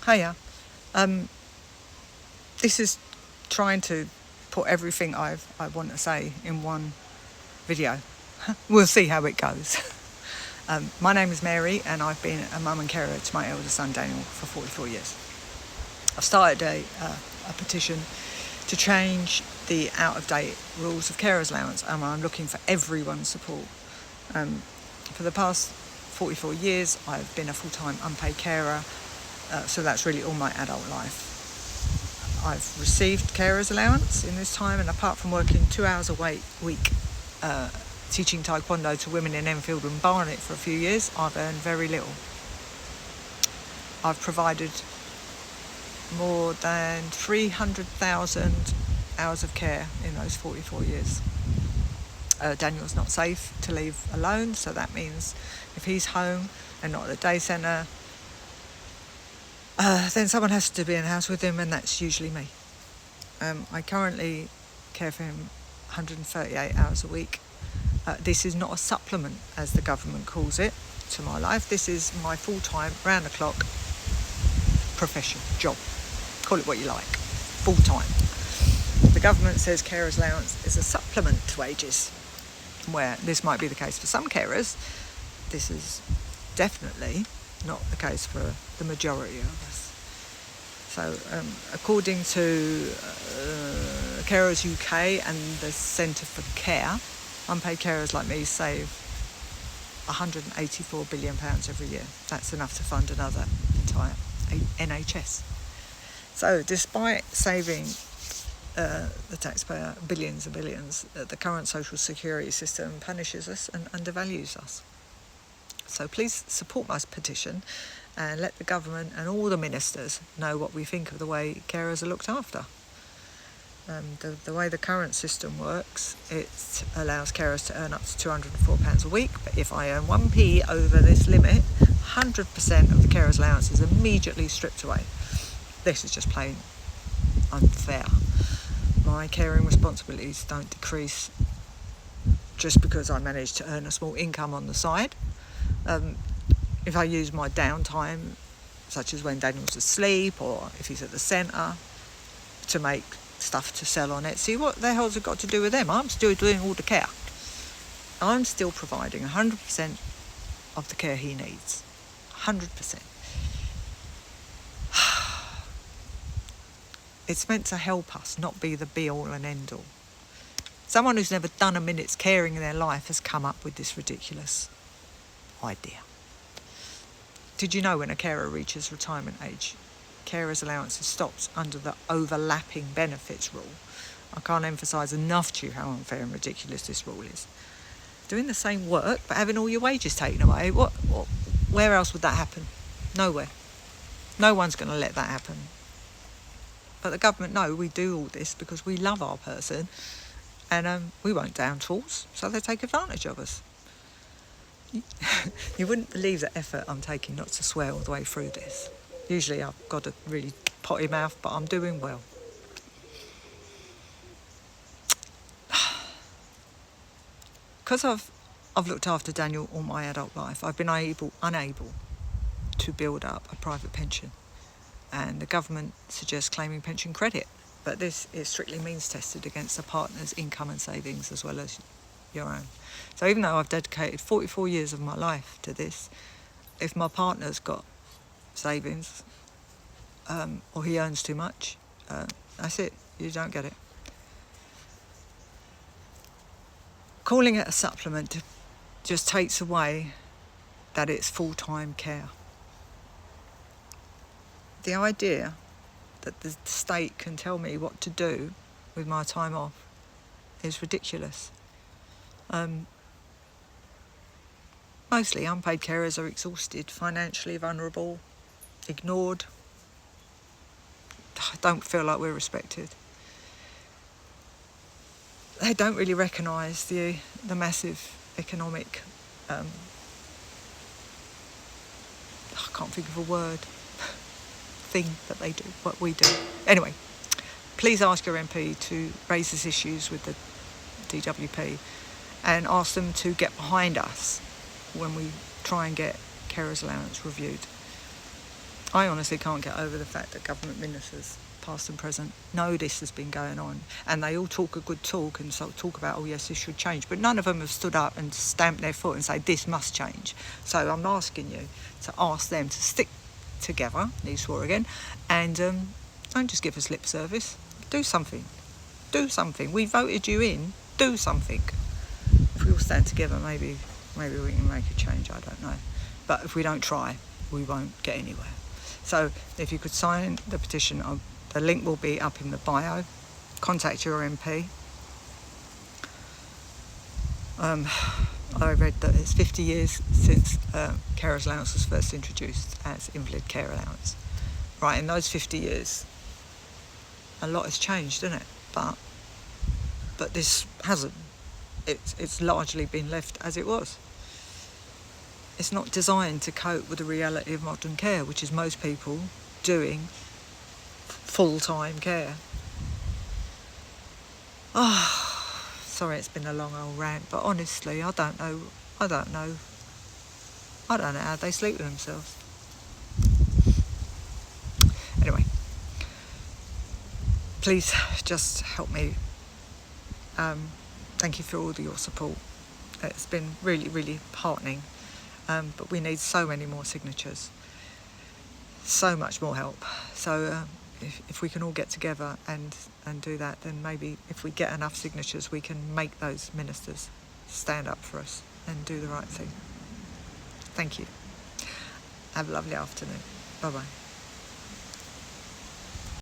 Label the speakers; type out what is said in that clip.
Speaker 1: Hiya. This is trying to put everything I want to say in one video. We'll see how it goes. My name is Mary and I've been a mum and carer to my eldest son Daniel for 44 years. I've started a petition to change the out-of-date rules of Carers Allowance, and I'm looking for everyone's support. For the past 44 years I've been a full-time unpaid carer, so that's really all my adult life. I've received Carers Allowance in this time, and apart from working 2 hours a week teaching taekwondo to women in Enfield and Barnet for a few years, I've earned very little. I've provided more than 300,000 hours of care in those 44 years. Daniel's not safe to leave alone, so that means if he's home and not at the day centre, then someone has to be in the house with him, and that's usually me. I currently care for him 138 hours a week. This is not a supplement, as the government calls it, to my life. This is my full-time, round-the-clock profession, job. Call it what you like, full-time. The government says Carers Allowance is a supplement to wages, where this might be the case for some carers. This is definitely not the case for the majority of us. So according to Carers UK and the Centre for Care, unpaid carers like me save £184 billion every year. That's enough to fund another entire NHS. So despite saving the taxpayer billions and billions, the current social security system punishes us and undervalues us. So please support my petition and let the government and all the ministers know what we think of the way carers are looked after. The way the current system works, it allows carers to earn up to £204 a week, but if I earn 1p over this limit, 100% of the carers allowance is immediately stripped away. This is just plain unfair. My caring responsibilities don't decrease just because I manage to earn a small income on the side. If I use my downtime, such as when Daniel's asleep or if he's at the centre, to make stuff to sell on Etsy, what the hell's it got to do with them? I'm still doing all the care. I'm still providing 100% of the care he needs. 100%. It's meant to help us, not be the be-all and end-all. Someone who's never done a minute's caring in their life has come up with this ridiculous idea. Did you know when a carer reaches retirement age, Carers Allowance stops under the overlapping benefits rule? I can't emphasise enough to you how unfair and ridiculous this rule is. Doing the same work but having all your wages taken away, where else would that happen? Nowhere. No one's going to let that happen. But the government know we do all this because we love our person, and we won't down tools, so they take advantage of us. You wouldn't believe the effort I'm taking not to swear all the way through this. Usually I've got a really potty mouth, but I'm doing well. Because I've looked after Daniel all my adult life, I've been unable to build up a private pension. And the government suggests claiming pension credit, but this is strictly means tested against a partner's income and savings as well as your own. So even though I've dedicated 44 years of my life to this, if my partner's got savings or he earns too much, that's it, you don't get it. Calling it a supplement just takes away that it's full-time care. The idea that the state can tell me what to do with my time off is ridiculous. Mostly unpaid carers are exhausted, financially vulnerable, ignored. I don't feel like we're respected. They don't really recognise the massive economic, I can't think of a word, thing that they do, what we do. Anyway, please ask your MP to raise these issues with the DWP and ask them to get behind us when we try and get Carers Allowance reviewed. I honestly can't get over the fact that government ministers, past and present, know this has been going on, and they all talk a good talk and so talk about, oh yes, this should change, but none of them have stood up and stamped their foot and say this must change. So I'm asking you to ask them to stick together, need swore again, and don't just give us lip service. Do something. Do something. We voted you in. Do something. If we all stand together, maybe we can make a change. I don't know, but if we don't try, we won't get anywhere. So if you could sign the petition, the link will be up in the bio. Contact your MP. I read that it's 50 years since Carers Allowance was first introduced as invalid care allowance. Right, in those 50 years, a lot has changed, isn't it? But this hasn't. It's largely been left as it was. It's not designed to cope with the reality of modern care, which is most people doing full-time care. Oh, sorry, it's been a long old rant, but honestly, I don't know how they sleep with themselves. Anyway, please just help me. Thank you for all your support. It's been really, really heartening. But we need so many more signatures, so much more help. So if we can all get together and do that, then maybe if we get enough signatures, we can make those ministers stand up for us and do the right thing. Thank you. Have a lovely afternoon. Bye-bye.